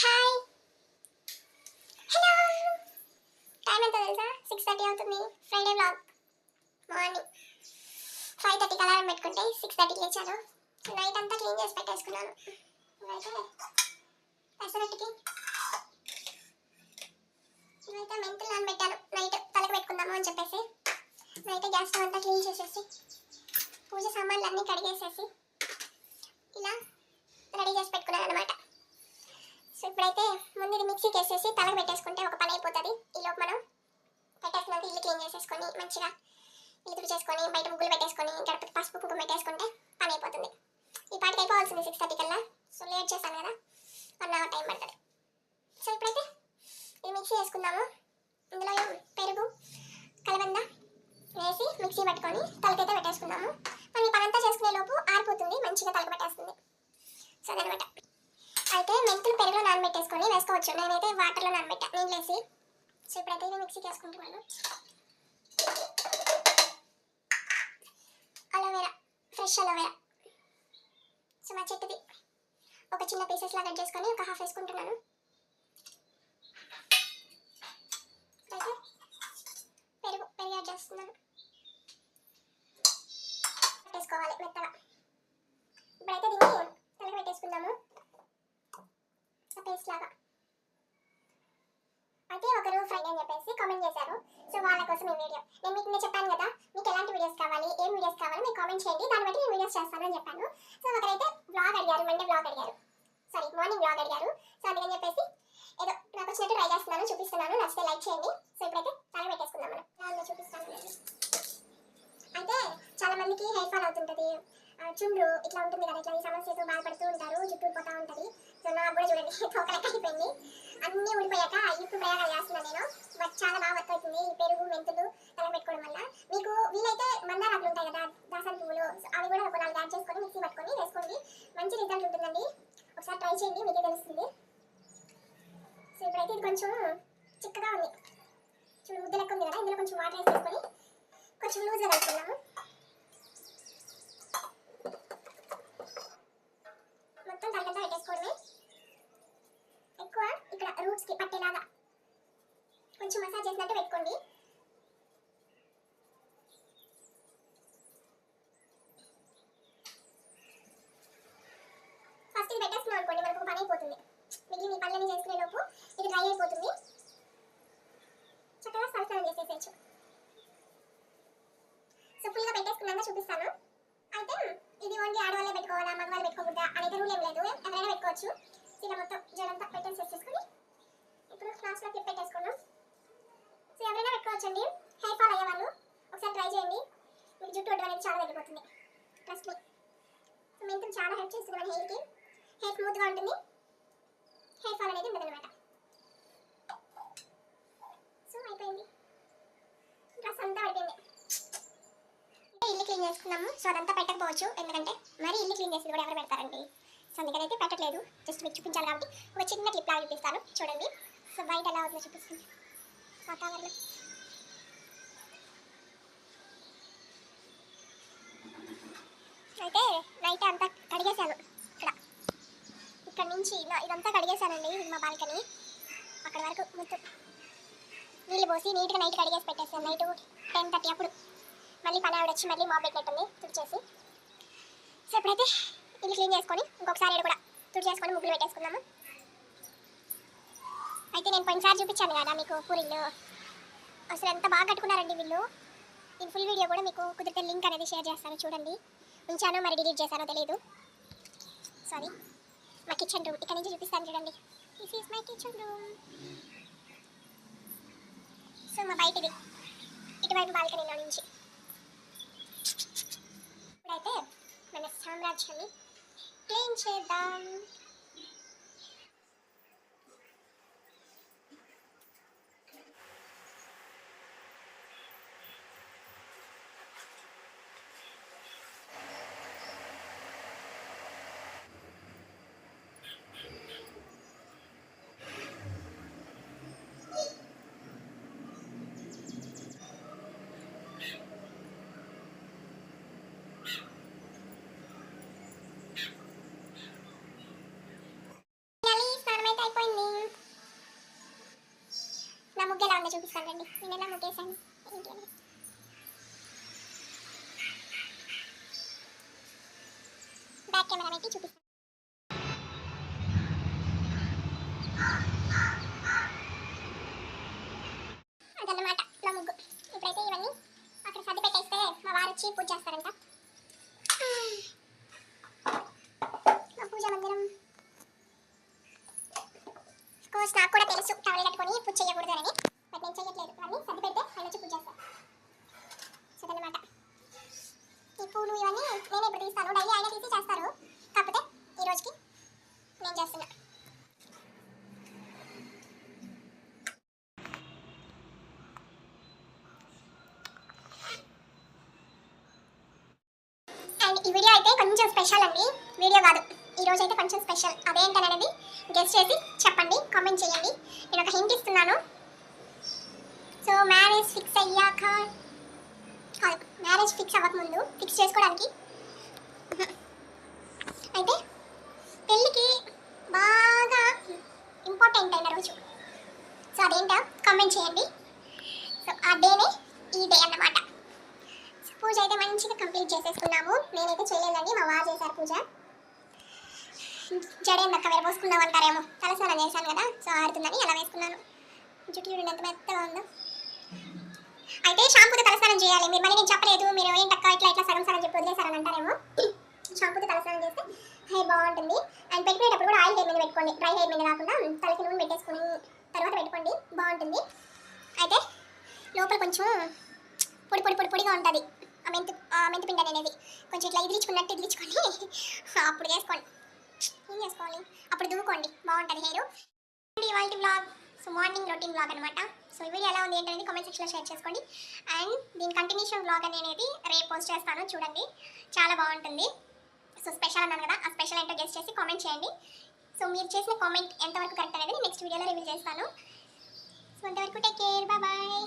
Hi. Hello. Time ఎంత తెలుసా? 6:30 అవుతుంది. Friday vlog. మార్నింగ్ 5:30 అలారం పెట్టుకుంటే 6:30 లేచాను. నైట్ అంతా క్లీన్ చేసి పెట్టేసుకున్నాను. ఇవైతే పెసరట్టుకి ఇవైతే మెంతులు నానబెట్టాను. నైట్ తలకు పెట్టుకుందాము అని చెప్పేసి నైట్ గ్యాస్ స్టవ్ అంతా క్లీన్ చేసేసి పూజ సామాన్లు అన్నీ కడిగేసేసి ఇలా రెడీ చేసి పెట్టుకున్నాను అనమాట. సో ఇప్పుడైతే ముందు ఇది మిక్సీకి వేసేసి తలకు పెట్టేసుకుంటే ఒక పని అయిపోతుంది. ఈలోపు మనం పెట్టేసుకున్నాక ఇల్లు క్లీన్ చేసేసుకొని మంచిగా ఇల్లు తుడిచేసుకొని బయట ముగ్గులు పెట్టేసుకొని గడపకి పసుపు కుంకుమ పెట్టేసుకుంటే పని అయిపోతుంది. ఈ పాటికి అయిపోవాల్సింది 6:30 కల్లా. సో లేట్ చేశాను కదా, 1 అవర్ టైం పడుతుంది. సో ఇప్పుడైతే ఇది మిక్సీ వేసుకుందాము. ఇందులో పెరుగు కలబంద వేసి మిక్సీ పట్టుకొని తలకైతే పెట్టేసుకుందాము. మనం ఈ పని అంతా చేసుకునే లోపు ఆరిపోతుంది, మంచిగా తలకు పెట్టేస్తుంది. సో అదనమాట. అయితే మెంతులు పెరుగులో నానబెట్టేసుకొని వేసుకోవచ్చు. నేనైతే వాటర్లో నానబెట్టా నీళ్ళు వేసి. సో ఇప్పుడైతే ఇది మిక్సీకి వేసుకుంటున్నాను. Aloe vera, fresh aloe vera. సో మా చెట్టుది ఒక చిన్న పీసెస్ లాగా కట్ చేసుకొని ఒక హాఫ్ వేసుకుంటున్నాను. అయితే పెరుగు యాడ్ చేస్తున్నాను. పెట్టేసుకోవాలి మెత్తగా. ఇప్పుడైతే దీన్ని తలకి పెట్టేసుకుందాము పేస్ట్ లాగా. అయితే ఒకరు ఫ్రెండ్ అని చెప్పేసి కామెంట్ చేశారు. సో వాళ్ళ కోసం ఈ వీడియో. నేను మీకు చెప్పాను కదా, మీకు ఎలాంటి వీడియోస్ కావాలి, ఏం వీడియోస్ కావాలో మీరు కామెంట్ చేయండి, దాన్ని బట్టి నేను వీడియోస్ చేస్తానని చెప్పాను. సో ఒకరైతే బ్లాగ్ అడిగారు, మండే బ్లాగ్ అడిగారు, సారీ మార్నింగ్ బ్లాగ్ అడిగారు. సో అందుకని చెప్పేసి ఏదో నాకు వచ్చినట్టు ట్రై చేస్తున్నాను, చూపిస్తున్నాను. నచ్చితే లైక్ చేయండి. సో ఇప్పుడైతే తల పెట్టేసుకుందాం మనం. దానిలో చూపిస్తాను. అయితే చాలా మందికి హెయిర్ ఫాల్ అవుతుంటుంది, చుండ్రు ఇట్లా ఉంటుంది కదా, ఇట్లా ఈ సమస్యతో బాధపడుతూ ఉంటారు, జుట్టు ఊడిపోతూ ఉంటుంది. సో నాకు కూడా చూడండి తోకలెక్క అయిపోయింది. అన్నీ ఊడిపోయాక ఇప్పుడు ప్రయోగాలు చేస్తున్నాను నేను. బట్ చాలా బాగా వర్క్ అవుతుంది ఈ పెరుగు మెంతులు తల పెట్టుకోవడం వల్ల. మీకు వీలైతే మందారాకులు ఉంటాయి కదా, దాసరి పువ్వులు, అవి కూడా ఒక 4 యాడ్ చేసుకొని మిక్సీ పట్టుకొని వేసుకోండి. మంచి రిజల్ట్ ఉంటుందండి. ఒకసారి ట్రై చేయండి, మీకే తెలుస్తుంది. సో ఇప్పుడైతే ఇది కొంచెం చిక్కగా ఉంది, చూడు ముద్ద లెక్క ఉంది కదా. ఇందులో కొంచెం వాటర్ వేసేసుకొని కొంచెం లూజ్గా కలుపుకున్నాము. మొత్తం తలకంతా పెట్టేసుకోవడమే. ఎక్కువ ఇక్కడ రూట్స్కి పట్టేలాగా కొంచెం మసాజ్ చేసినట్టు పెట్టుకోండి. ఫస్ట్ ఇది పెట్టేస్తున్నాం అనుకోండి, మనకు ఒక పని అయిపోతుంది. మిగిలిన పనులన్నీ చేసుకునే లోపు ఇది డ్రై అయిపోతుంది. చక్కగా స్నానం చేసేసేయచ్చు. సో ఫుల్గా పెట్టేసుకున్నాక చూపిస్తాను. అయితే ఇది ఓన్లీ ఆడవాళ్ళే పెట్టుకోవాలా, మగవాళ్ళు పెట్టుకోకూడదా అనేది రూల్ ఏం లేదు, ఎవరైనా పెట్టుకోవచ్చు. ఇలా మొత్తం జడంతా పెట్టేసేసుకొని ఇప్పుడు లాస్ట్లో క్లిప్ పెట్టేసుకున్నాం. సో ఎవరైనా పెట్టుకోవచ్చు అండి. హెయిర్ ఫాల్ అయ్యేవాళ్ళు ఒకసారి ట్రై చేయండి, మీకు జుట్టు ఒడ్డు అనేది చాలా తగ్గిపోతుంది. Trust me. సో మెంతులు చాలా హెల్ప్ చేస్తుంది మన హెయిర్కి. హెయిర్ స్మూత్గా ఉంటుంది, హెయిర్ ఫాల్ అనేది ఉండదు అనమాట. సో అయిపోయింది, డ్రెస్ అంతా పడిపోయింది. ఇల్లు క్లీన్ చేసుకున్నాము. సో అదంతా పెట్టకపోవచ్చు, ఎందుకంటే మరి ఇల్లు క్లీన్ చేసి కూడా ఎవరు పెడతారండి. సో అందుకనైతే పెట్టట్లేదు, జస్ట్ మీకు చూపించాలి కాబట్టి ఒక చిన్న క్లిప్ లాగా చూపిస్తాను చూడండి. సో బయట ఎలా అవుతుందో చూపిస్తాను వాతావరణం. అయితే నైట్ అంతా కడిగేశాను. ఇక్కడ నుంచి ఇదంతా కడిగేశానండి. ఇది మా బాల్కనీ. అక్కడ వరకు మొత్తం నీళ్ళు పోసి నీట్గా నైట్ కడిగేసి పెట్టేసాను. నైట్ 10:30 అప్పుడు మళ్ళీ పని ఆవిడ వచ్చి మళ్ళీ మాప్ పెట్టినట్టుంది తుడిచేసి. సో ఇప్పుడైతే ఇల్లు క్లీన్ చేసుకొని ఇంకొకసారి కూడా తుడిచేసుకొని ముగ్గులు పెట్టేసుకుందాము. అయితే నేను పోయినసారి చూపించాను కదా మీకు పూరిల్లు, అసలు ఎంత బాగా కట్టుకున్నారండి వీళ్ళు. నేను ఫుల్ వీడియో కూడా మీకు కుదిరితే లింక్ అనేది షేర్ చేస్తాను చూడండి. ఉంచానో మరి డిలీట్ చేశానో తెలియదు, సారీ. మా కిచెన్ రూమ్ ఇక్కడ నుంచి చూపిస్తాను చూడండి. This is my kitchen room. So మా బయటది ఇటువైపు బాల్కనీలో నుంచి. ఇప్పుడైతే మన సామ్రాజ్యాన్ని క్లీన్ చేద్దాం. ముగ్గు ఎలా ఉందో చూపిస్తాను రండి. నేను ఎలా ముగ్గేసాను ఏంటి అని. బ్యాక్ కెమెరా పెట్టి చూపిస్తాను. అదన్నమాట నా ముగ్గు. ఇప్పుడైతే ఇవన్నీ అక్కడ సర్ది పెట్టేస్తే మా వారు వచ్చి పూజ చేస్తారంట. మా పూజ మందిరం కోర్స్ నాకు కూడా తెలుసు టవల్ కట్టుకొని పూజ చేయకూడదు అని, బట్ నేను చేయట్లేదు. ఇవన్నీ సర్ది పెడితే ఆయన వచ్చి పూజ చేస్తారు. సో అదన్నమాట. ఈ పూలు ఇవన్నీ నేనే ఇప్పుడు తీస్తాను. డైలీ ఆయన తీసి చేస్తారు, కాకపోతే ఈ రోజుకి నేను చేస్తున్నా. అండ్ ఈ వీడియో అయితే కొంచెం స్పెషల్ అండి. వీడియో కాదు, ఈ రోజు అయితే కొంచెం స్పెషల్. అదేంటనేది గెస్ట్ చేసి చెప్పండి, కామెంట్ చేయండి. నేను ఒక హింట్ ఇస్తున్నాను. సో మ్యారేజ్ ఫిక్స్ అయ్యాక కాదు, మ్యారేజ్ ఫిక్స్ అవ్వకముందు, ఫిక్స్ చేసుకోవడానికి అయితే పెళ్ళికి బాగా ఇంపార్టెంట్ అయిన రోజు. సో అదేంటో కామెంట్ చేయండి. సో ఆ డేనే ఈ డే అన్నమాట. పూజ అయితే మంచిగా కంప్లీట్ చేసేసుకున్నాము. నేనైతే చేయలేదండి, మా వారు చేశారు పూజ. జడేందక్క విరబోసుకున్నాం అంటారేమో, తలస్నానం చేశాను కదా, సో ఆడుతుందని అలా వేసుకున్నాను. జుట్టు చూడండి ఎంత మెత్తగా ఉందో. అయితే షాంపూతో తలస్నానం చేయాలి. మీరు మళ్ళీ నేను చెప్పలేదు, మీరు ఏంటక్క ఇట్లా ఇట్లా సగం సగం చెప్పి వదిలేసారని అంటారేమో. షాంపూతో తలస్నానం చేస్తే హెయిర్ బాగుంటుంది. అండ్ పెట్టుకునేటప్పుడు కూడా ఆయిల్ హెయిర్ మీద పెట్టుకోండి, డ్రై హెయిర్ మీద కాకుండా తలకి నూనె పెట్టేసుకుని తర్వాత పెట్టుకోండి, బాగుంటుంది. అయితే లోపల కొంచెం పొడిగా ఉంటుంది మెంతి పిండి అనేది. కొంచెం ఇట్లా ఇదిలించుకున్నట్టు ఇదిలించుకొని అప్పుడు చేసుకోండి. ఏం చేసుకోవాలి, అప్పుడు దువ్వుకోండి, బాగుంటుంది హెయిర్. ఇవాళ vlog, so morning routine vlog అనమాట. సో ఈ వీడియో ఎలా ఉంది ఏంటనేది కామెంట్ సెక్షన్లో షేర్ చేసుకోండి. అండ్ దీని కంటిన్యూషన్ వ్లాగ్ అనేది రేపు పోస్ట్ చేస్తాను, చూడండి, చాలా బాగుంటుంది. సో స్పెషల్ అన్నాను కదా, ఆ స్పెషల్ ఏంటో గెస్ట్ చేసి కామెంట్ చేయండి. సో మీరు చేసిన కామెంట్ ఎంతవరకు కరెక్ట్ అనేది నెక్స్ట్ వీడియోలో రివీల్ చేస్తాను. సో అంతవరకు టేక్ కేర్, బాయ్.